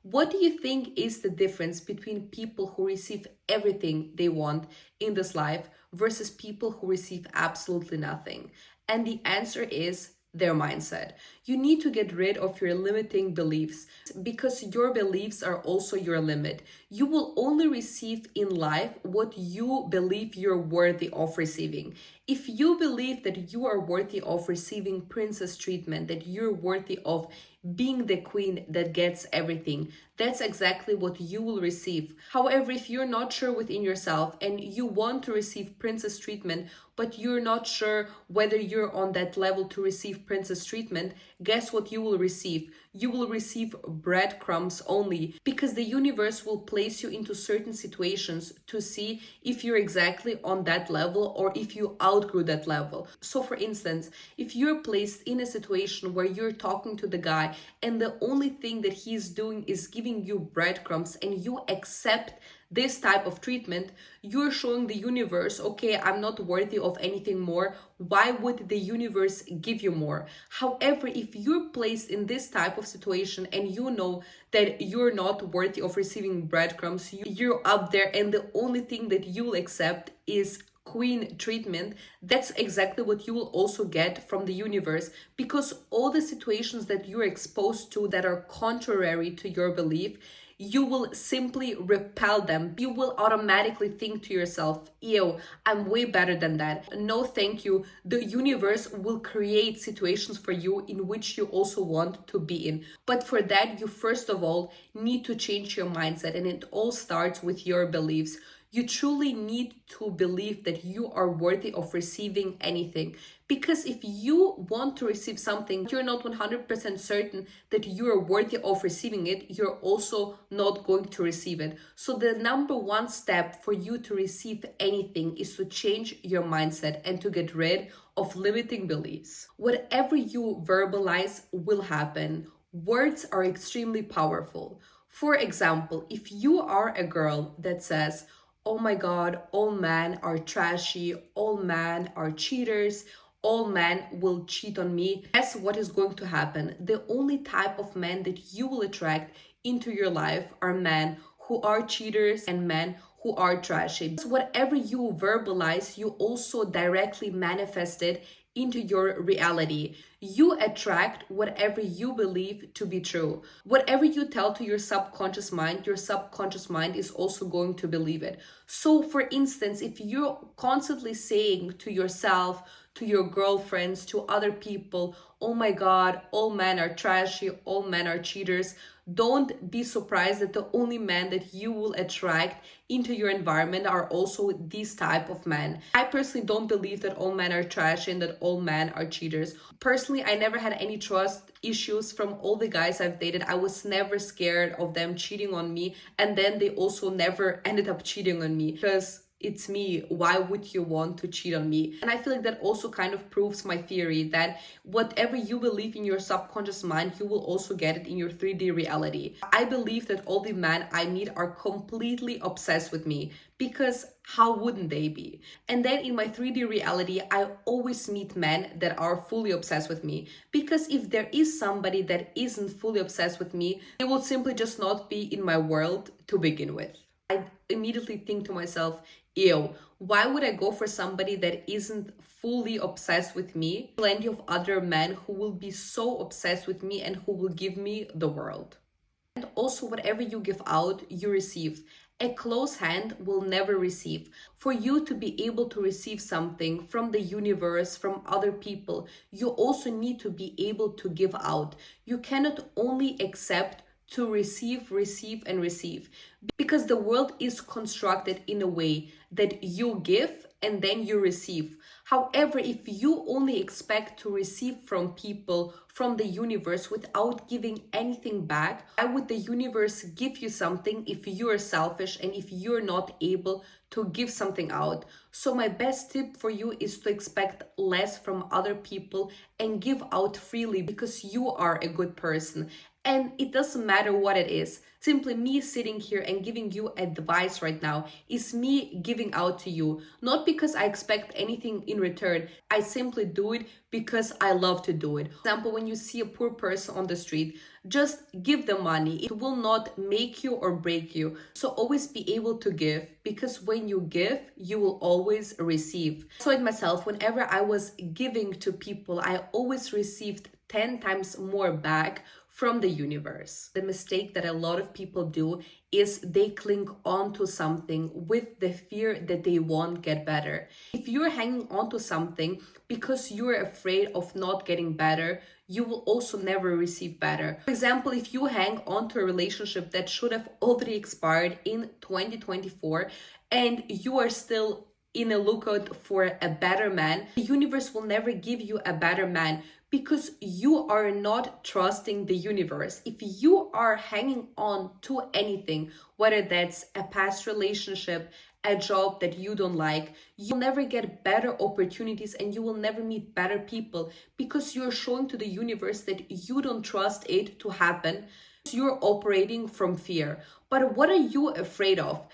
What do you think is the difference between people who receive everything they want in this life versus people who receive absolutely nothing? And the answer is their mindset. You need to get rid of your limiting beliefs because your beliefs are also your limit. You will only receive in life what you believe you're worthy of receiving. If you believe that you are worthy of receiving princess treatment, that you're worthy of being the queen that gets everything, that's exactly what you will receive. However, if you're not sure within yourself and you want to receive princess treatment, but you're not sure whether you're on that level to receive princess treatment, guess what you will receive? You will receive breadcrumbs only, because the universe will place you into certain situations to see if you're exactly on that level or if you outgrew that level. So for instance, if you're placed in a situation where you're talking to the guy and the only thing that he's doing is giving you breadcrumbs and you accept this type of treatment, you're showing the universe, okay, I'm not worthy of anything more. Why would the universe give you more? However, if you're placed in this type of situation and you know that you're not worthy of receiving breadcrumbs, you're up there and the only thing that you'll accept is queen treatment, that's exactly what you will also get from the universe, because all the situations that you're exposed to that are contrary to your belief, you will simply repel them. You will automatically think to yourself, ew, I'm way better than that. No, thank you. The universe will create situations for you in which you also want to be in. But for that, you first of all need to change your mindset, and it all starts with your beliefs. You truly need to believe that you are worthy of receiving anything. Because if you want to receive something, you're not 100% certain that you are worthy of receiving it, you're also not going to receive it. So the number one step for you to receive anything is to change your mindset and to get rid of limiting beliefs. Whatever you verbalize will happen. Words are extremely powerful. For example, if you are a girl that says, oh my God, all men are trashy, all men are cheaters, all men will cheat on me, guess what is going to happen? The only type of men that you will attract into your life are men who are cheaters and men who are trashy. So whatever you verbalize, you also directly manifest it into your reality. You attract whatever you believe to be true. Whatever you tell to your subconscious mind is also going to believe it. So for instance, if you're constantly saying to yourself, to your girlfriends, to other people, oh my God, all men are trashy, all men are cheaters, don't be surprised that the only men that you will attract into your environment are also these type of men. I personally don't believe that all men are trashy and that all men are cheaters. Personally, I never had any trust issues from all the guys I've dated. I was never scared of them cheating on me, and then they also never ended up cheating on me, because it's me. Why would you want to cheat on me? And I feel like that also kind of proves my theory that whatever you believe in your subconscious mind, you will also get it in your 3D reality. I believe that all the men I meet are completely obsessed with me, because how wouldn't they be? And then in my 3D reality, I always meet men that are fully obsessed with me, because if there is somebody that isn't fully obsessed with me, they will simply just not be in my world to begin with. I immediately think to myself, ew, why would I go for somebody that isn't fully obsessed with me? Plenty of other men who will be so obsessed with me and who will give me the world. And also, whatever you give out, you receive. A closed hand will never receive. For you to be able to receive something from the universe, from other people, you also need to be able to give out. You cannot only accept to receive, and receive, because the world is constructed in a way that you give and then you receive. However, if you only expect to receive from people, from the universe, without giving anything back, why would the universe give you something if you are selfish and if you're not able to give something out? So my best tip for you is to expect less from other people and give out freely, because you are a good person. And it doesn't matter what it is. Simply me sitting here and giving you advice right now is me giving out to you, not because I expect anything in return. I simply do it because I love to do it. For example, when you see a poor person on the street, just give them money. It will not make you or break you. So always be able to give, because when you give, you will always receive. I saw it myself. Whenever I was giving to people, I always received 10 times more back from the universe. The mistake that a lot of people do is they cling on to something with the fear that they won't get better. If you're hanging on to something because you're afraid of not getting better, you will also never receive better. For example, if you hang on to a relationship that should have already expired in 2024 and you are still in a lookout for a better man, the universe will never give you a better man, because you are not trusting the universe. If you are hanging on to anything, whether that's a past relationship, a job that you don't like, you'll never get better opportunities and you will never meet better people, because you're showing to the universe that you don't trust it to happen. You're operating from fear. But what are you afraid of?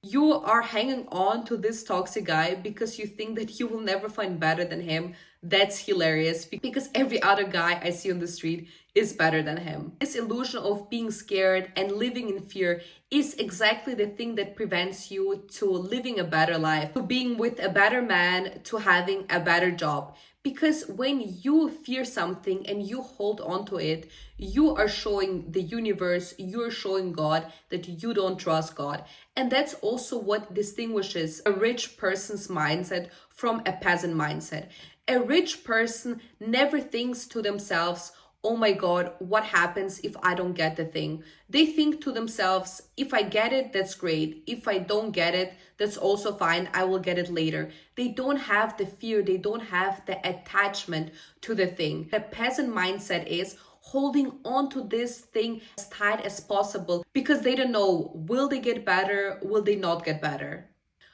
You are hanging on to this toxic guy because you think that you will never find better than him. That's hilarious, because every other guy I see on the street is better than him. This illusion of being scared and living in fear is exactly the thing that prevents you to living a better life, to being with a better man, to having a better job. Because when you fear something and you hold on to it, you are showing the universe, you're showing God that you don't trust God. And that's also what distinguishes a rich person's mindset from a peasant mindset. A rich person never thinks to themselves, oh my God, what happens if I don't get the thing? They think to themselves, if I get it, that's great. If I don't get it, that's also fine. I will get it later. They don't have the fear. They don't have the attachment to the thing. The peasant mindset is holding on to this thing as tight as possible, because they don't know, will they get better? Will they not get better?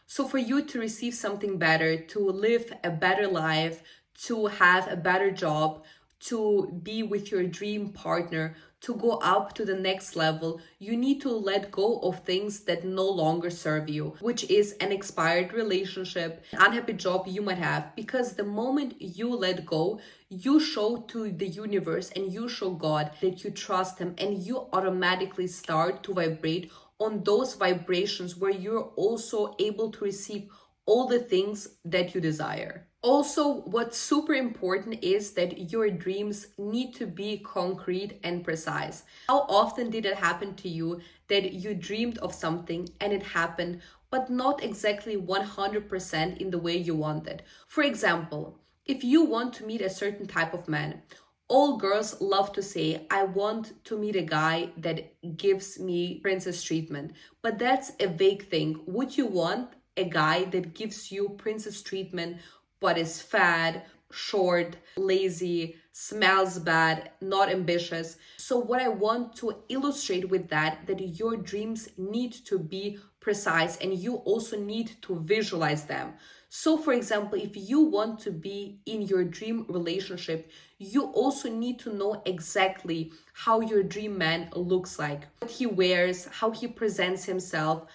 So for you to receive something better, to live a better life, to have a better job, to be with your dream partner, to go up to the next level, you need to let go of things that no longer serve you, which is an expired relationship, an unhappy job you might have. Because the moment you let go, you show to the universe and you show God that you trust him, and you automatically start to vibrate on those vibrations where you're also able to receive all the things that you desire. Also, what's super important is that your dreams need to be concrete and precise. How often did it happen to you that you dreamed of something and it happened, but not exactly 100% in the way you wanted? For example, if you want to meet a certain type of man, all girls love to say, I want to meet a guy that gives me princess treatment. But that's a vague thing. Would you want a guy that gives you princess treatment but is fat, short, lazy, smells bad, not ambitious? So what I want to illustrate with that your dreams need to be precise and you also need to visualize them. So for example, if you want to be in your dream relationship, you also need to know exactly how your dream man looks like, what he wears, how he presents himself,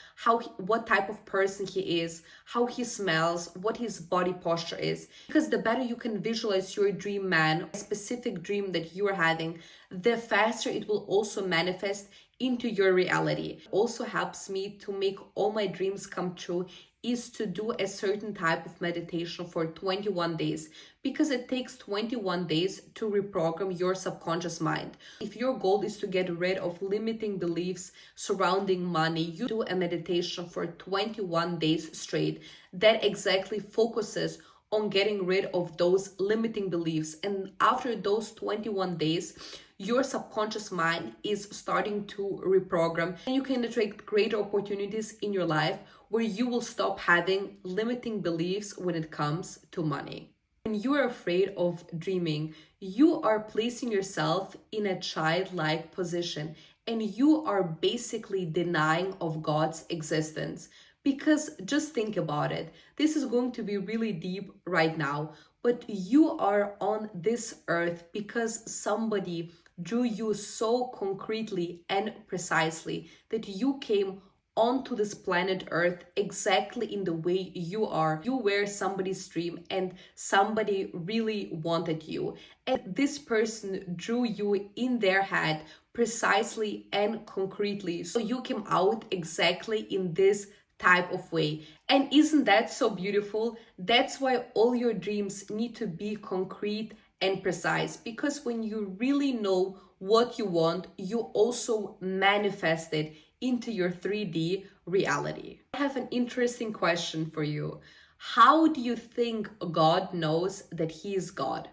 what type of person he is, how he smells, what his body posture is. Because the better you can visualize your dream man, a specific dream that you are having, the faster it will also manifest into your reality. It also helps me to make all my dreams come true is to do a certain type of meditation for 21 days, because it takes 21 days to reprogram your subconscious mind. If your goal is to get rid of limiting beliefs surrounding money, you do a meditation for 21 days straight that exactly focuses on getting rid of those limiting beliefs. And after those 21 days, your subconscious mind is starting to reprogram, and you can attract greater opportunities in your life where you will stop having limiting beliefs when it comes to money. When you are afraid of dreaming, you are placing yourself in a childlike position and you are basically denying of God's existence. Because just think about it. This is going to be really deep right now, but you are on this earth because somebody drew you so concretely and precisely that you came onto this planet Earth exactly in the way you are. You were somebody's dream and somebody really wanted you. And this person drew you in their head precisely and concretely. So you came out exactly in this type of way. And isn't that so beautiful? That's why all your dreams need to be concrete and precise, because when you really know what you want, you also manifest it into your 3D reality. I have an interesting question for you. How do you think God knows that He is God?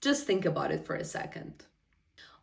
Just think about it for a second.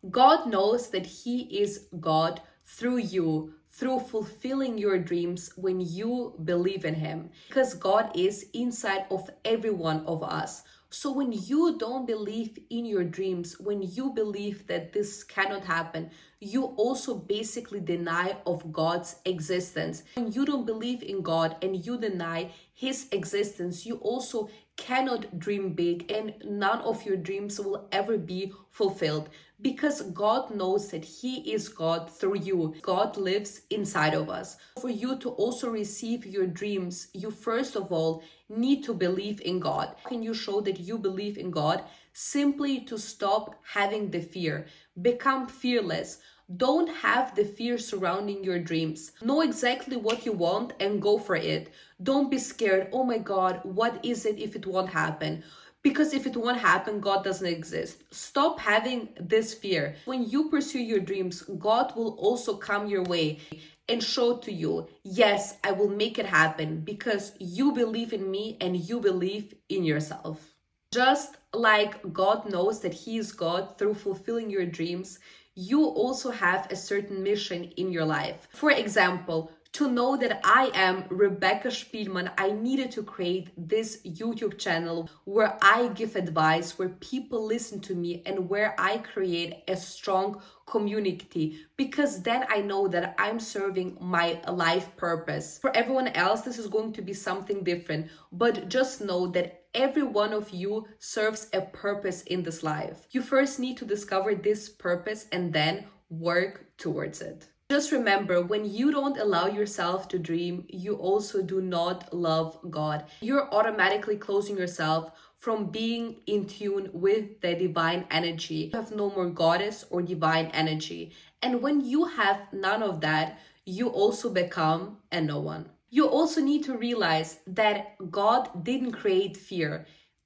God knows that He is God through you, through fulfilling your dreams when you believe in Him, because God is inside of every one of us. So when you don't believe in your dreams, when you believe that this cannot happen, you also basically deny of God's existence. When you don't believe in God and you deny His existence, you also cannot dream big, and none of your dreams will ever be fulfilled, because God knows that He is God through you. God lives inside of us. For you to also receive your dreams, you first of all need to believe in God. How can you show that you believe in God? Simply to stop having the fear. Become fearless. Don't have the fear surrounding your dreams. Know exactly what you want and go for it. Don't be scared. Oh my God, what is it if it won't happen? Because if it won't happen, God doesn't exist. Stop having this fear. When you pursue your dreams, God will also come your way and show to you, yes, I will make it happen, because you believe in me and you believe in yourself. Just like God knows that He is God through fulfilling your dreams, you also have a certain mission in your life. For example, to know that I am Rebecca Spielmann, I needed to create this YouTube channel where I give advice, where people listen to me, and where I create a strong community, because then I know that I'm serving my life purpose. For everyone else, this is going to be something different, but just know that every one of you serves a purpose in this life. You first need to discover this purpose and then work towards it. Just remember, when you don't allow yourself to dream, you also do not love God. You're automatically closing yourself from being in tune with the divine energy. You have no more goddess or divine energy. And when you have none of that, you also become a no one. You also need to realize that God didn't create fear.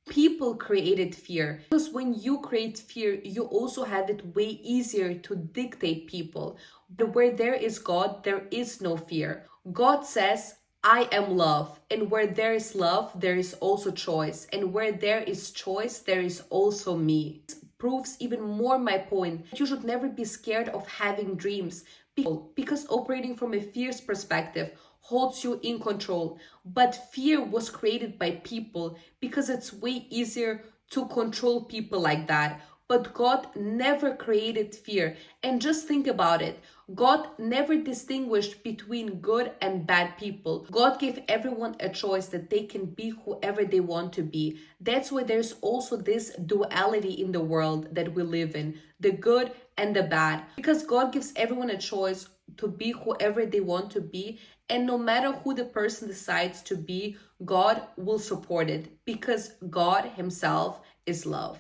People created fear, because when you create fear, you also have it way easier to dictate people. But where there is God, there is no fear. God says, I am love. And where there is love, there is also choice. And where there is choice, there is also me. This proves even more my point. You should never be scared of having dreams, because operating from a fierce perspective holds you in control. But fear was created by people, because it's way easier to control people like that. But God never created fear. And just think about it. God never distinguished between good and bad people. God gave everyone a choice that they can be whoever they want to be. That's why there's also this duality in the world that we live in, the good and the bad. Because God gives everyone a choice to be whoever they want to be. And no matter who the person decides to be, God will support it, because God Himself is love.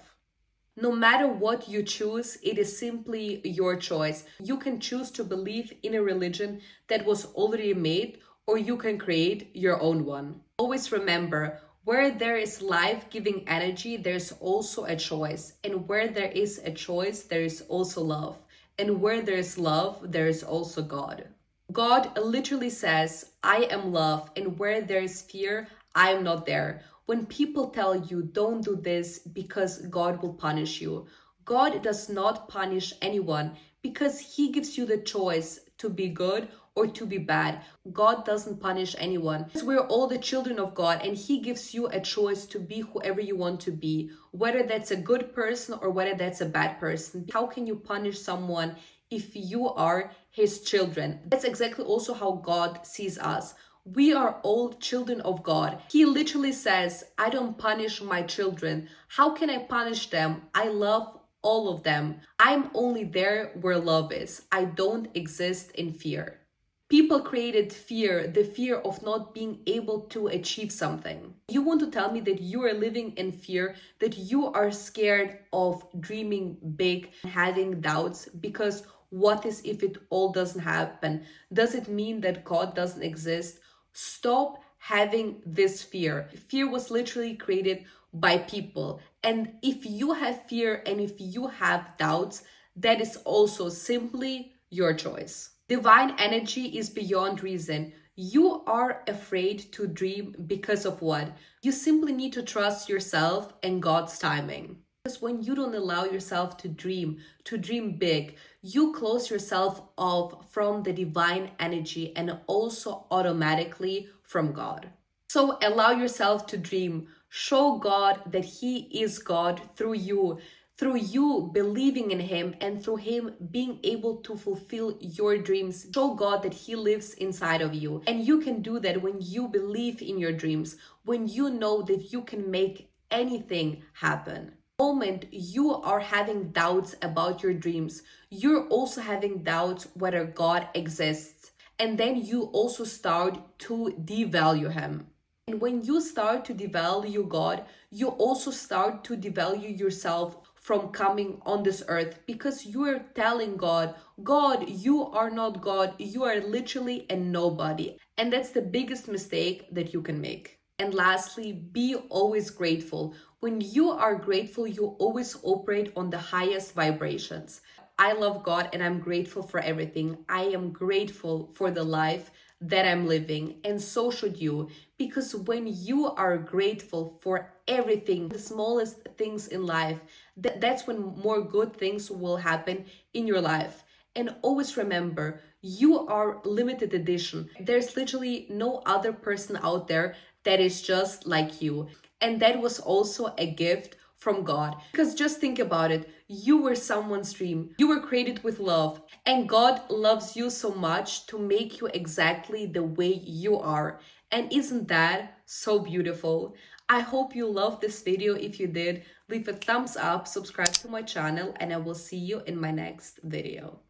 No matter what you choose, it is simply your choice. You can choose to believe in a religion that was already made, or you can create your own one. Always remember, where there is life-giving energy, there's also a choice. And where there is a choice, there is also love. And where there is love, there is also God. God literally says, I am love, and where there is fear, I am not there. When people tell you don't do this because God will punish you, God does not punish anyone, because He gives you the choice to be good or to be bad. God doesn't punish anyone. We're all the children of God, and He gives you a choice to be whoever you want to be, whether that's a good person or whether that's a bad person. How can you punish someone if you are His children? That's exactly also how God sees us. We are all children of God. He literally says, I don't punish my children. How can I punish them? I love all of them. I'm only there where love is. I don't exist in fear. People created fear, the fear of not being able to achieve something. You want to tell me that you are living in fear, that you are scared of dreaming big, having doubts, because what is if it all doesn't happen? Does it mean that God doesn't exist? Stop having this fear. Fear was literally created by people. And if you have fear and if you have doubts, that is also simply your choice. Divine energy is beyond reason. You are afraid to dream because of what? You simply need to trust yourself and God's timing. Because when you don't allow yourself to dream big, you close yourself off from the divine energy and also automatically from God. So allow yourself to dream. Show God that He is God through you believing in Him and through Him being able to fulfill your dreams. Show God that He lives inside of you. And you can do that when you believe in your dreams, when you know that you can make anything happen. The moment you are having doubts about your dreams, you're also having doubts whether God exists. And then you also start to devalue Him. And when you start to devalue God, you also start to devalue yourself from coming on this earth, because you are telling God, God, you are not God. You are literally a nobody. And that's the biggest mistake that you can make. And lastly, be always grateful. When you are grateful, you always operate on the highest vibrations. I love God and I'm grateful for everything. I am grateful for the life that I'm living, and so should you, because when you are grateful for everything, the smallest things in life, that's when more good things will happen in your life. And always remember, you are limited edition. There's literally no other person out there that is just like you. And that was also a gift from God. Because just think about it. You were someone's dream. You were created with love. And God loves you so much to make you exactly the way you are. And isn't that so beautiful? I hope you loved this video. If you did, leave a thumbs up, subscribe to my channel, and I will see you in my next video.